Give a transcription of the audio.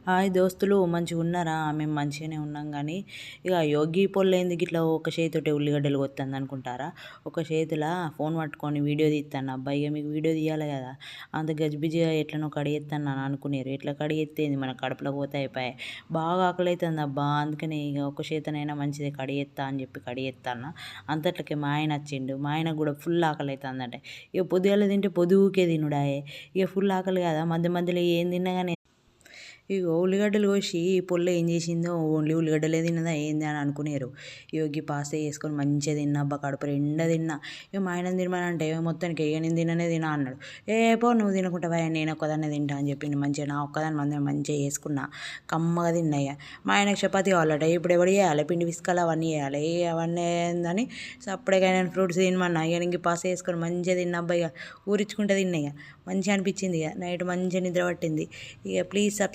Hi దోస్తులు, మంచిగా ఉన్నారా? మేము మంచిగానే ఉన్నాం. కానీ ఇక యోగి పొల్లేంది గిట్లా ఒక చేతితోటి ఉల్లిగడ్డలు కొత్తంది అనుకుంటారా? ఒక చేతిలో ఫోన్ పట్టుకొని వీడియో తీస్తాను. అబ్బాయి ఇక మీకు వీడియో తీయాలి కదా, అంత గజిబిజిగా ఎట్లనో కడిగేస్తాను అని అనుకునేరు. ఎట్లా కడిగెత్తేంది, మన కడుపులో పోతే అయిపోయాయి. బాగా ఆకలి అవుతుంది అబ్బా, అందుకని ఇక ఒక చేతనైనా మంచిదే కడిగేస్తా అని చెప్పి కడిగేస్తాను. అంతట్లకి మా ఆయన వచ్చిండు. మా ఆయనకు కూడా ఫుల్ ఆకలి అవుతుందంటే ఇక పొద్దుగాల తింటే పొద్దుకే తినుడాయే. ఇక ఫుల్ ఆకలి కదా, మధ్య మధ్యలో ఏం తిన్నా కానీ ఇగో ఉల్లిగడ్డలు కోసి పొల్ల ఏం చేసిందో, ఓన్లీ ఉల్లిగడ్డలే తిన్నదా ఏంది అని అనుకునేరు. యోగి పాస్తే వేసుకొని మంచిగా తిన్నా అబ్బా, కడుపు రెండా తిన్నా. ఇక మా ఆయన తినమనంటే మొత్తానికి ఇక నేను తిననే తినా అన్నాడు. ఏ పో నువ్వు తినకుంటావా, నేను ఒక్కదాన్నే తింటా అని చెప్పి మంచిగా నా ఒక్కదాన్ని మంచిగా వేసుకున్నా. కమ్మగా తిన్నాయి. మా ఆయనకు చపాతి కావాలట. ఇప్పుడు ఎవరు చేయాలి, పిండి పిసుకాలి, అవన్నీ చేయాలి. అవన్నీ ఏందని సప్పుడేగా నేను ఫ్రూట్స్ తినమన్నా. ఇక ఇంక పాస్ వేసుకొని మంచిగా తిన్నా అబ్బా. ఇక ఊరించుకుంటే తిన్నా. ఇక మంచిగా అనిపించింది. ఇక నైట్ మంచిగా నిద్ర పట్టింది. ఇక ప్లీజ్